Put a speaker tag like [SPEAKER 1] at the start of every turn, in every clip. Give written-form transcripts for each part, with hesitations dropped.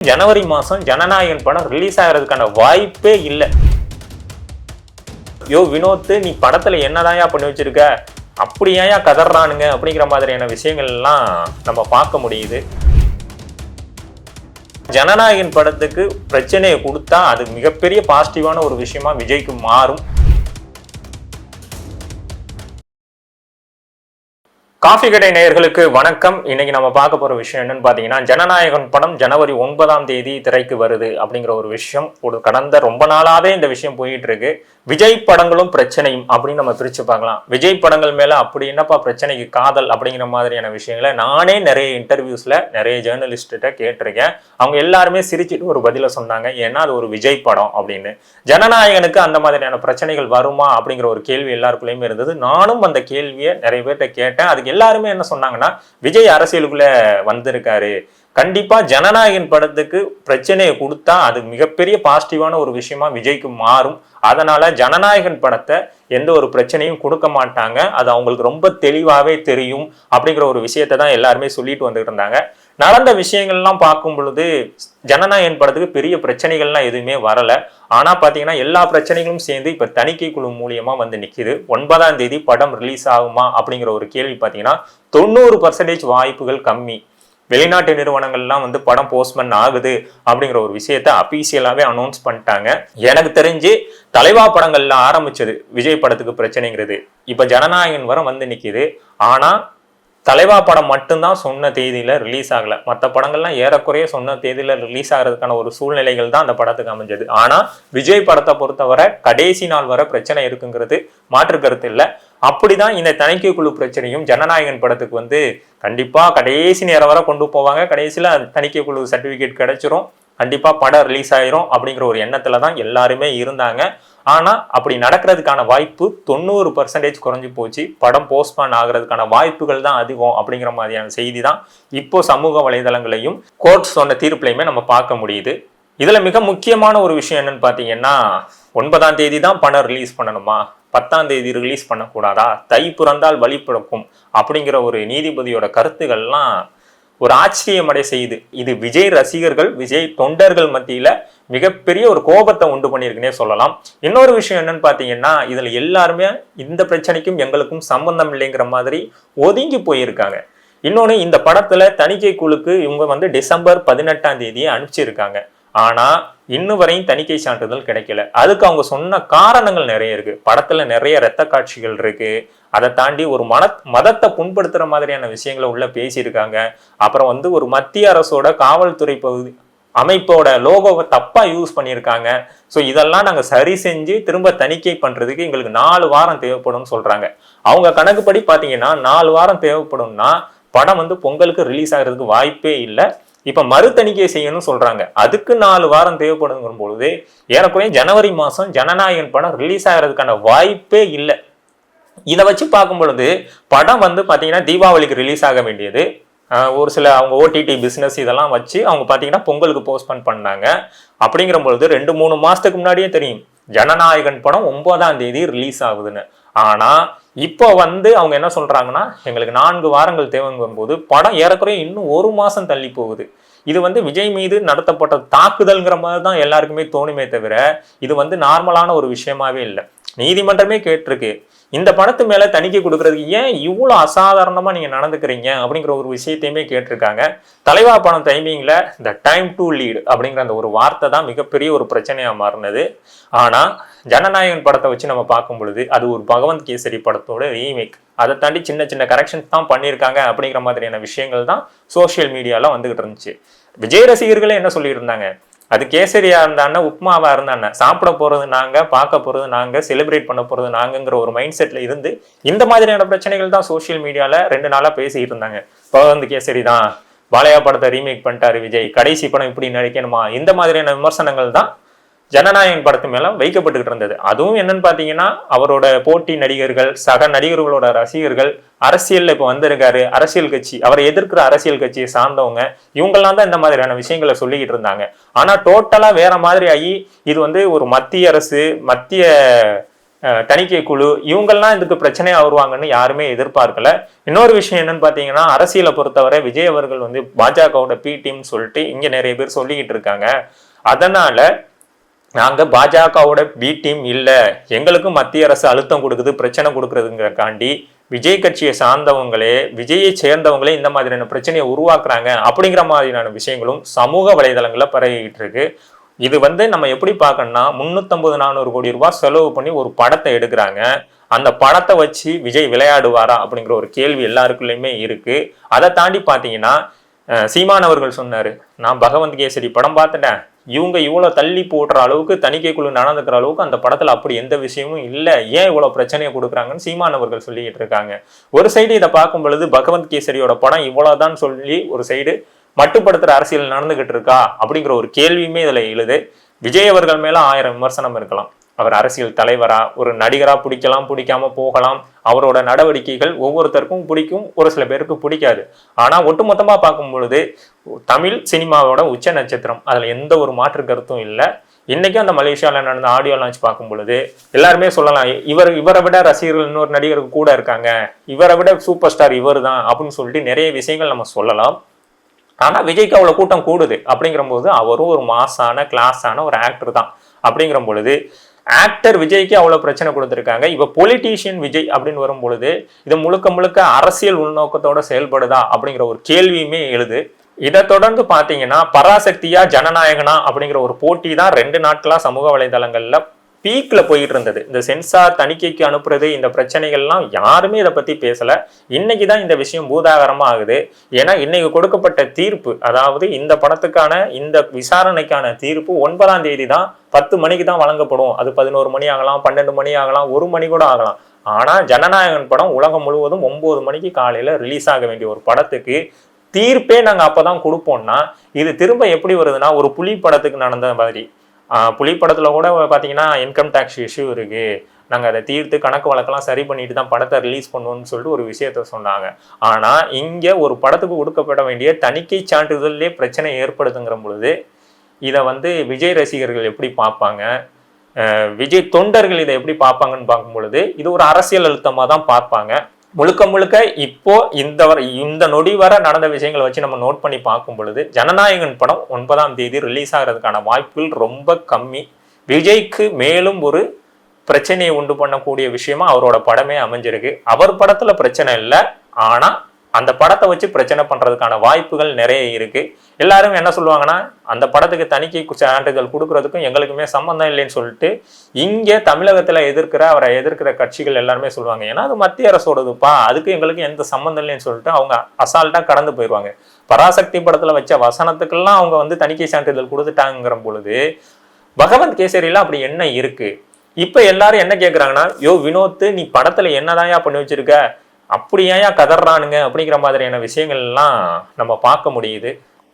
[SPEAKER 1] ஜனவரி மாசம் ஜனநாயகன் படம் ரிலீஸ் ஆகிறதுக்கான வாய்ப்பே இல்லை. யோ வினோத், நீ படத்துல என்னதாயா பண்ணி வச்சிருக்க, அப்படி ஏயா கதறானுங்க அப்படிங்கிற மாதிரியான விஷயங்கள் எல்லாம் நம்ம பார்க்க முடியுது. ஜனநாயகன் படத்துக்கு பிரச்சனையை கொடுத்தா அது மிகப்பெரிய பாசிட்டிவான ஒரு விஷயமா விஜய்க்கு மாறும். காஃபி கடை நேயர்களுக்கு வணக்கம். இன்னைக்கு நம்ம பார்க்க போற விஷயம் என்னன்னு பாத்தீங்கன்னா, ஜனநாயகன் படம் ஜனவரி 9 திரைக்கு வருது அப்படிங்கிற ஒரு விஷயம். கடந்த ரொம்ப நாளாவே இந்த விஷயம் போயிட்டு இருக்கு. விஜய் படங்களும் பிரச்சனையும் அப்படின்னு நம்ம பிரிச்சு பார்க்கலாம். விஜய் படங்கள் மேல அப்படி என்னப்பா பிரச்சனைக்கு காதல் அப்படிங்கிற மாதிரியான விஷயங்களை நானே நிறைய இன்டர்வியூஸ்ல நிறைய ஜேர்னலிஸ்ட கேட்டிருக்கேன். அவங்க எல்லாருமே சிரிச்சுட்டு ஒரு பதில சொன்னாங்க, ஏன்னா அது ஒரு விஜய் படம் அப்படின்னு. ஜனநாயகனுக்கு அந்த மாதிரியான பிரச்சனைகள் வருமா அப்படிங்கிற ஒரு கேள்வி எல்லாருக்குள்ளயுமே இருந்தது. நானும் அந்த கேள்வியை நிறைய பேர்கிட்ட கேட்டேன். அதுக்கு எல்லாருமே என்ன சொன்னாங்கன்னா, விஜய் அரசியலுக்குள்ள வந்திருக்காரு, கண்டிப்பா ஜனநாயகன் படத்துக்கு பிரச்சனையை கொடுத்தா அது மிகப்பெரிய பாசிட்டிவான ஒரு விஷயமா விஜய்க்கு மாறும். அதனால ஜனநாயகன் படத்தை எந்த ஒரு பிரச்சனையும் கொடுக்க மாட்டாங்க, அது அவங்களுக்கு ரொம்ப தெளிவாவே தெரியும் அப்படிங்கிற ஒரு விஷயத்தை தான் எல்லாருமே சொல்லிட்டு வந்துட்டு இருந்தாங்க. நடந்த விஷயங்கள்லாம் பார்க்கும் பொழுது ஜனநாயகன் படத்துக்கு பெரிய பிரச்சனைகள்லாம் எதுவுமே வரல. ஆனா பாத்தீங்கன்னா எல்லா பிரச்சனைகளும் சேர்ந்து இப்ப தணிக்கை குழு மூலியமா வந்து நிக்குது. 9 படம் ரிலீஸ் ஆகுமா அப்படிங்கிற ஒரு கேள்வி பாத்தீங்கன்னா 90% வாய்ப்புகள் கம்மி. வெளிநாட்டு நிறுவனங்கள்லாம் வந்து படம் போஸ்ட்மென்ட் ஆகுது அப்படிங்கிற ஒரு விஷயத்த அபிஷியலாவே அனௌன்ஸ் பண்ணிட்டாங்க. எனக்கு தெரிஞ்சு தலைவா படங்கள்ல ஆரம்பிச்சது விஜய் படத்துக்கு பிரச்சனைங்கிறது இப்ப ஜனநாயகன் வரை வந்து நிக்குது. ஆனா தலைவா படம் மட்டும்தான் சொன்ன தேதியில ரிலீஸ் ஆகல. மற்ற படங்கள்லாம் ஏறக்குறைய சொன்ன தேதியில ரிலீஸ் ஆகிறதுக்கான ஒரு சூழ்நிலைகள் தான் அந்த படத்துக்கு அமைஞ்சது. ஆனா விஜய் படத்தை பொறுத்தவரை கடைசி நாள் வரை பிரச்சனை இருக்குங்கிறது மாற்று கருத்து இல்லை. அப்படிதான் இந்த தணிக்கை குழு பிரச்சனையும் ஜனநாயகன் படத்துக்கு வந்து கண்டிப்பா கடைசி நேரம் வரை கொண்டு போவாங்க. கடைசியில தணிக்கை குழு சர்டிபிகேட் கிடைச்சிரும், கண்டிப்பா படம் ரிலீஸ் ஆயிரும் அப்படிங்கிற ஒரு எண்ணத்துலதான் எல்லாருமே இருந்தாங்க. ஆனா அப்படி நடக்கிறதுக்கான வாய்ப்பு 90% குறைஞ்சு போச்சு. படம் போஸ்ட்பான் ஆகிறதுக்கான வாய்ப்புகள் தான் அதிகம் அப்படிங்கிற மாதிரியான செய்தி தான் இப்போ சமூக வலைதளங்களையும் கோர்ட் சொன்ன தீர்ப்புலையுமே நம்ம பார்க்க முடியுது. இதுல மிக முக்கியமான ஒரு விஷயம் என்னன்னு பாத்தீங்கன்னா, 9 தான் படம் ரிலீஸ் பண்ணணுமா, 10 ரிலீஸ் பண்ணக்கூடாதா, தை பிறந்தால் வழி பிறக்கும் அப்படிங்கிற ஒரு நீதிபதியோட கருத்துக்கள்லாம் ஒரு ஆச்சரியமடை செய்யுது. இது விஜய் ரசிகர்கள், விஜய் தொண்டர்கள் மத்தியில மிகப்பெரிய ஒரு கோபத்தை உண்டு பண்ணியிருக்குன்னே சொல்லலாம். இன்னொரு விஷயம் என்னன்னு பாத்தீங்கன்னா, இதுல எல்லாருமே இந்த பிரச்சனைக்கும் எங்களுக்கும் சம்பந்தம் இல்லைங்கிற மாதிரி ஒதுங்கி போயிருக்காங்க. இன்னொன்னு, இந்த படத்துல தணிக்கை குழுக்கு இவங்க வந்து டிசம்பர் 18 அனுப்பிச்சிருக்காங்க. ஆனா இன்னும் வரையும் தணிக்கை சான்றிதழ் கிடைக்கல. அதுக்கு அவங்க சொன்ன காரணங்கள் நிறைய இருக்கு. படத்துல நிறைய இரத்த காட்சிகள் இருக்கு. அதை தாண்டி ஒரு மதத்தை புண்படுத்துற மாதிரியான விஷயங்களை உள்ள பேசியிருக்காங்க. அப்புறம் வந்து ஒரு மத்திய அரசோட காவல்துறை பகுதி அமைப்போட லோகோவை தப்பா யூஸ் பண்ணியிருக்காங்க. ஸோ இதெல்லாம் நாங்கள் சரி செஞ்சு திரும்ப தணிக்கை பண்றதுக்கு எங்களுக்கு 4 வாரம் தேவைப்படும் சொல்றாங்க. அவங்க கணக்குப்படி பாத்தீங்கன்னா 4 வாரம் தேவைப்படும்னா படம் வந்து பொங்கலுக்கு ரிலீஸ் ஆகிறதுக்கு வாய்ப்பே இல்லை. இப்ப மறு தணிக்கை செய்யணும்னு சொல்றாங்க, அதுக்கு 4 வாரம் தேவைப்படுங்கிற பொழுது ஏறக்குறைய ஜனவரி மாசம் ஜனநாயகன் படம் ரிலீஸ் ஆகிறதுக்கான வாய்ப்பே இல்லை. இதை வச்சு பார்க்கும் பொழுது படம் வந்து பாத்தீங்கன்னா தீபாவளிக்கு ரிலீஸ் ஆக வேண்டியது. ஒரு சில அவங்க ஓடிடி பிசினஸ் இதெல்லாம் வச்சு அவங்க பாத்தீங்கன்னா பொங்கலுக்கு போஸ்ட்போன் பண்ணாங்க. அப்படிங்கிற பொழுது 2-3 மாசத்துக்கு முன்னாடியே தெரியும் ஜனநாயகன் படம் 9 ரிலீஸ் ஆகுதுன்னு. ஆனா இப்போ வந்து அவங்க என்ன சொல்றாங்கன்னா, எங்களுக்கு 4 வாரங்கள் தேவைங்கும் போது படம் ஏறக்குறைய இன்னும் 1 மாசம் தள்ளி போகுது. இது வந்து விஜய் மீது நடத்தப்பட்ட தாக்குதல்ங்கிற மாதிரி தான் எல்லாருக்குமே தோணுமே தவிர இது வந்து நார்மலான ஒரு விஷயமாவே இல்லை. நீதிமன்றமே கேட்டிருக்கு, இந்த படத்து மேல தணிக்கை கொடுக்கறதுக்கு ஏன் இவ்வளவு அசாதாரணமா நீங்க நடந்துக்கிறீங்க அப்படிங்கிற ஒரு விஷயத்தையுமே கேட்டிருக்காங்க. தலைவா படம் டைமிங்ல இந்த டைம் டு லீட் அப்படிங்கிற அந்த ஒரு வார்த்தை தான் மிகப்பெரிய ஒரு பிரச்சனையா மாறினது. ஆனா ஜனநாயகன் படத்தை வச்சு நம்ம பார்க்கும் பொழுது அது ஒரு பகவந்த் கேசரி படத்தோட ரீமேக். அதை தாண்டி சின்ன சின்ன கரெக்ஷன்ஸ் தான் பண்ணியிருக்காங்க அப்படிங்கிற மாதிரியான விஷயங்கள் தான் சோசியல் மீடியால வந்துகிட்டு இருந்துச்சு. விஜய் ரசிகர்களே என்ன சொல்லியிருந்தாங்க, அது கேசரியா இருந்தானே உப்மாவா இருந்தானே, சாப்பிட போறது நாங்க, பார்க்க போறது நாங்க, செலிப்ரேட் பண்ண போறது நாங்கிற ஒரு மைண்ட் செட்ல இருந்து இந்த மாதிரியான பிரச்சனைகள் தான் சோசியல் மீடியால 2 நாளா பேசிட்டு இருந்தாங்க. பகவந்த் கேசரி தான், பாலையா படத்தை ரீமேக் பண்ணிட்டாரு விஜய், கடைசி படம் இப்படி நடிக்கணுமா, இந்த மாதிரியான விமர்சனங்கள் தான் ஜனநாயகன் படத்து மேல வைக்கப்பட்டுக்கிட்டு இருந்தது. அதுவும் என்னன்னு பாத்தீங்கன்னா, அவரோட போட்டி நடிகர்கள், சக நடிகர்களோட ரசிகர்கள், அரசியல்ல இப்ப வந்திருக்காரு, அரசியல் கட்சி, அவரை எதிர்க்கிற அரசியல் கட்சியை சார்ந்தவங்க, இவங்கெல்லாம் தான் இந்த மாதிரியான விஷயங்களை சொல்லிக்கிட்டு இருந்தாங்க. ஆனா டோட்டலா வேற மாதிரி ஆகி இது வந்து ஒரு மத்திய அரசு, மத்திய தணிக்கை குழு இவங்கெல்லாம் இதுக்கு பிரச்சனையா வருவாங்கன்னு யாருமே எதிர்பார்க்கல. இன்னொரு விஷயம் என்னன்னு பாத்தீங்கன்னா, அரசியலை பொறுத்தவரை விஜய் அவர்கள் வந்து பாஜகவோட பி டீம் சொல்லிட்டு இங்க நிறைய பேர் சொல்லிக்கிட்டு இருக்காங்க. அதனால நாங்க பாஜகவோட பி டீம் இல்ல, எங்களுக்கு மத்திய அரசு அழுத்தம் கொடுக்குது, பிரச்சனை கொடுக்கறதுங்கிறக்காண்டி விஜய் கட்சியை சார்ந்தவங்களே, விஜயை சேர்ந்தவங்களே இந்த மாதிரியான பிரச்சனையை உருவாக்குறாங்க அப்படிங்கிற மாதிரியான விஷயங்களும் சமூக வலைதளங்கள்ல பரவிக்கிட்டு இருக்கு. இது வந்து நம்ம எப்படி பார்க்கணும்னா, 350-400 கோடி ரூபாய் செலவு பண்ணி ஒரு படத்தை எடுக்கிறாங்க. அந்த படத்தை வச்சு விஜய் விளையாடுவாரா அப்படிங்கிற ஒரு கேள்வி எல்லாருக்குள்ளயுமே இருக்கு. அதை தாண்டி பாத்தீங்கன்னா, சீமான் அவர்கள் சொன்னாரு, நான் பகவந்த் கேசரி படம் பார்த்துட்டேன், இவங்க இவ்வளவு தள்ளி போடுற அளவுக்கு தணிக்கை குழு நடந்துக்கிற அளவுக்கு அந்த படத்துல அப்படி எந்த விஷயமும் இல்லை, ஏன் இவ்வளவு பிரச்சனையை கொடுக்குறாங்கன்னு சீமான் அவர்கள் சொல்லிக்கிட்டு இருக்காங்க. ஒரு சைடு இதை பார்க்கும் பொழுது பகவந்த் கேசரியோட படம் இவ்வளவுதான் சொல்லி ஒரு சைடு மட்டுப்படுத்துற அரசியல் நடந்துகிட்டு இருக்கா அப்படிங்கிற ஒரு கேள்வியுமே இதுல எழுது. விஜய் அவர்கள் மேல 1000 விமர்சனம் இருக்கலாம். அவர் அரசியல் தலைவரா, ஒரு நடிகரா பிடிக்கலாம், பிடிக்காம போகலாம். அவரோட நடவடிக்கைகள் ஒவ்வொருத்தருக்கும் பிடிக்கும், ஒரு சில பேருக்கு பிடிக்காது. ஆனா ஒட்டுமொத்தமா பார்க்கும் பொழுது தமிழ் சினிமாவோட உச்ச நட்சத்திரம், அதுல எந்த ஒரு மாற்று கருத்தும் இல்லை. இன்னைக்கும் அந்த மலேசியாவில் நடந்த ஆடியோ லான்ச் பார்க்கும் பொழுது எல்லாருமே சொல்லலாம், இவரை விட ரசிகர்கள் இன்னொரு நடிகருக்கு கூட இருக்காங்க, இவரை விட சூப்பர் ஸ்டார் இவர் தான் அப்படின்னு சொல்லிட்டு நிறைய விஷயங்கள் நம்ம சொல்லலாம். ஆனா விஜய்க்கு அவ்வளவு கூட்டம் கூடுது அப்படிங்கிற போது அவரும் ஒரு மாசான கிளாஸான ஒரு ஆக்டர் தான். அப்படிங்கிற பொழுது ஆக்டர் விஜய்க்கு அவ்வளவு பிரச்சனை கொடுத்துருக்காங்க. இப்ப பொலிட்டீஷியன் விஜய் அப்படின்னு வரும் பொழுது இது முழுக்க முழுக்க அரசியல் உள்நோக்கத்தோட செயல்படுதா அப்படிங்கிற ஒரு கேள்வியுமே எழுது. இதை தொடர்ந்து பாத்தீங்கன்னா, பராசக்தியா ஜனநாயகனா அப்படிங்கிற ஒரு போட்டி தான் 2 நாட்களா சமூக வலைதளங்கள்ல பீக்ல போயிட்டு இருந்தது. இந்த சென்சார் தணிக்கைக்கு அனுப்புறது, இந்த பிரச்சனைகள்லாம் யாருமே இதை பத்தி பேசல. இன்னைக்குதான் இந்த விஷயம் பூதாகரமா ஆகுது. ஏன்னா இன்னைக்கு கொடுக்கப்பட்ட தீர்ப்பு, அதாவது இந்த படத்துக்கான இந்த விசாரணைக்கான தீர்ப்பு 9ஆம் தேதி தான் 10 மணிக்கு தான் வழங்கப்படும். அது 11 மணி ஆகலாம், 12 மணி ஆகலாம், 1 மணி கூட ஆகலாம். ஆனா ஜனநாயகன் படம் உலகம் முழுவதும் 9 மணிக்கு காலையில ரிலீஸ் ஆக வேண்டிய ஒரு படத்துக்கு தீர்ப்பே நாங்க அப்பதான் கொடுப்போம்னா, இது திரும்ப எப்படி வருதுன்னா, ஒரு புலி படத்துக்கு நடந்த மாதிரி. புலி படத்துல கூட பாத்தீங்கன்னா இன்கம் டேக்ஸ் இஷ்யூ இருக்கு, நாங்க அதை தீர்த்து கணக்கு வழக்கெல்லாம் சரி பண்ணிட்டு தான் படத்தை ரிலீஸ் பண்ணுவோம்னு சொல்லிட்டு ஒரு விஷயத்த சொன்னாங்க. ஆனா இங்க ஒரு படத்துக்கு கொடுக்கப்பட வேண்டிய தணிக்கை சான்றிதழ்லேயே பிரச்சனை ஏற்படுதுங்கிற பொழுது இதை வந்து விஜய் ரசிகர்கள் எப்படி பார்ப்பாங்க, விஜய் தொண்டர்கள் இதை எப்படி பார்ப்பாங்கன்னு பார்க்கும் பொழுது இது ஒரு அரசியல் அழுத்தமா தான் பார்ப்பாங்க. முழுக்க முழுக்க இப்போ இந்த நொடி வர நடந்த விஷயங்களை வச்சு நம்ம நோட் பண்ணி பார்க்கும் பொழுது ஜனநாயகன் படம் 9ஆம் தேதி ரிலீஸ் ஆகிறதுக்கான வாய்ப்புகள் ரொம்ப கம்மி. விஜய்க்கு மேலும் ஒரு பிரச்சனையை உண்டு பண்ணக்கூடிய விஷயமா அவரோட படமே அமைஞ்சிருக்கு. அவர் படத்துல பிரச்சனை இல்லை, ஆனா அந்த படத்தை வச்சு பிரச்சனை பண்றதுக்கான வாய்ப்புகள் நிறைய இருக்கு. எல்லாரும் என்ன சொல்லுவாங்கன்னா, அந்த படத்துக்கு தணிக்கை சான்றிதழ் கொடுக்கறதுக்கும் எங்களுக்குமே சம்பந்தம் இல்லைன்னு சொல்லிட்டு இங்க தமிழகத்துல அவரை எதிர்க்கிற கட்சிகள் எல்லாருமே சொல்லுவாங்க, ஏன்னா அது மத்திய அரசோடதுப்பா, அதுக்கு எங்களுக்கு எந்த சம்பந்தம் இல்லைன்னு சொல்லிட்டு அவங்க அசால்ட்டா கடந்து போயிடுவாங்க. பராசக்தி படத்துல வச்ச வசனத்துக்கெல்லாம் அவங்க வந்து தணிக்கை சான்றிதழ் கொடுத்துட்டாங்கிற பொழுது பகவந்த் கேசரியில அப்படி என்ன இருக்கு? இப்ப எல்லாரும் என்ன கேட்கறாங்கன்னா, யோ வினோத், நீ படத்துல என்னதாயா பண்ணி வச்சிருக்க, அப்படியா கதறானுங்க அப்படிங்கிற மாதிரியான விஷயங்கள் எல்லாம் நம்ம பார்க்க முடியுது.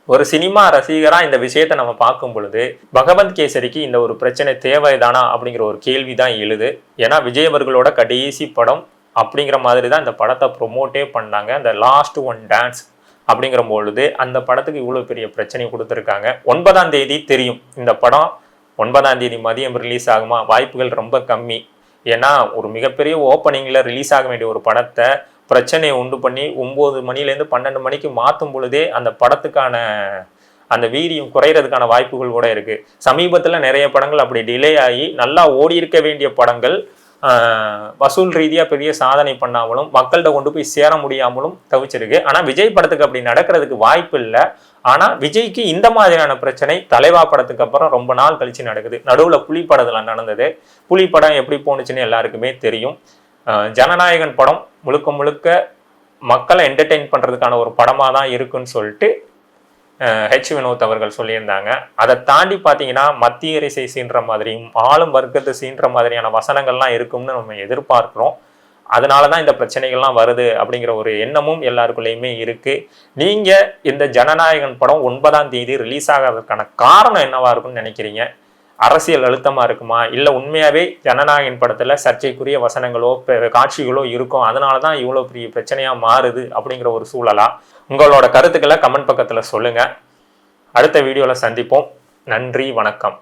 [SPEAKER 1] ஒரு சினிமா ரசிகரா இந்த விஷயத்த நம்ம பார்க்கும் பொழுது பகவந்த் கேசரிக்கு இந்த ஒரு பிரச்சனை தேவைதானா அப்படிங்கிற ஒரு கேள்விதான் எழுது. ஏன்னா விஜய் அவர்களோட கடைசி படம் அப்படிங்கிற மாதிரி தான் இந்த படத்தை ப்ரொமோட்டே பண்ணாங்க. அந்த லாஸ்ட் ஒன் டான்ஸ் அப்படிங்கிற பொழுது அந்த படத்துக்கு இவ்வளவு பெரிய பிரச்சனை கொடுத்துருக்காங்க. 9ஆம் தேதி தெரியும், இந்த படம் 9ஆம் தேதி மதியம் ரிலீஸ் ஆகுமா? வாய்ப்புகள் ரொம்ப கம்மி. ஏன்னா ஒரு மிகப்பெரிய ஓப்பனிங்ல ரிலீஸ் ஆக வேண்டிய ஒரு படத்தை பிரச்சனையை உண்டு பண்ணி 9 மணிலேருந்து 12 மணிக்கு மாற்றும் பொழுதே அந்த படத்துக்கான அந்த வீரியம் குறையிறதுக்கான வாய்ப்புகள் கூட இருக்கு. சமீபத்துல நிறைய படங்கள் அப்படி டிலே ஆகி நல்லா ஓடி இருக்க வேண்டிய படங்கள் வசூல் ரீதியா பெரிய சாதனை பண்ணாமலும் மக்கள்கிட்ட கொண்டு போய் சேர முடியாமலும் தவிச்சிருக்கு. ஆனா விஜய் படத்துக்கு அப்படி நடக்கிறதுக்கு வாய்ப்பு இல்லை. ஆனா விஜய்க்கு இந்த மாதிரியான பிரச்சனை தலைவா படத்துக்கு அப்புறம் ரொம்ப நாள் கழிச்சு நடக்குது. நடுவுல புலி படத்துல நடந்தது. புலி படம் எப்படி போனுச்சுன்னு எல்லாருக்குமே தெரியும். ஜனநாயகன் படம் முழுக்க முழுக்க மக்களை என்டர்டெயின் பண்றதுக்கான ஒரு படமா தான் இருக்குன்னு சொல்லிட்டு வினோத் அவர்கள் சொல்லியிருந்தாங்க. அதை தாண்டி பார்த்தீங்கன்னா மத்திய அரசை சீன்ற மாதிரியும் ஆளும் வர்க்கத்தை சீன்ற மாதிரியான வசனங்கள்லாம் இருக்கும்னு நம்ம எதிர்பார்க்கிறோம். அதனாலதான் இந்த பிரச்சனைகள்லாம் வருது அப்படிங்கிற ஒரு எண்ணமும் எல்லாருக்குள்ளேயுமே இருக்கு. நீங்க இந்த ஜனநாயகன் படம் 9ஆம் தேதி ரிலீஸ் ஆகிறதுக்கான காரணம் என்னவா இருக்கும்னு நினைக்கிறீங்க? அரசியல் அழுத்தமா இருக்குமா, இல்ல உண்மையாவே ஜனநாயகன் படத்துல சர்ச்சைக்குரிய வசனங்களோ காட்சிகளோ இருக்கும், அதனாலதான் இவ்வளவு பெரிய பிரச்சனையா மாறுது அப்படிங்கிற ஒரு சூழலா? உங்களோட கருத்துக்களை கமெண்ட் பக்கத்துல சொல்லுங்க. அடுத்த வீடியோல சந்திப்போம். நன்றி, வணக்கம்.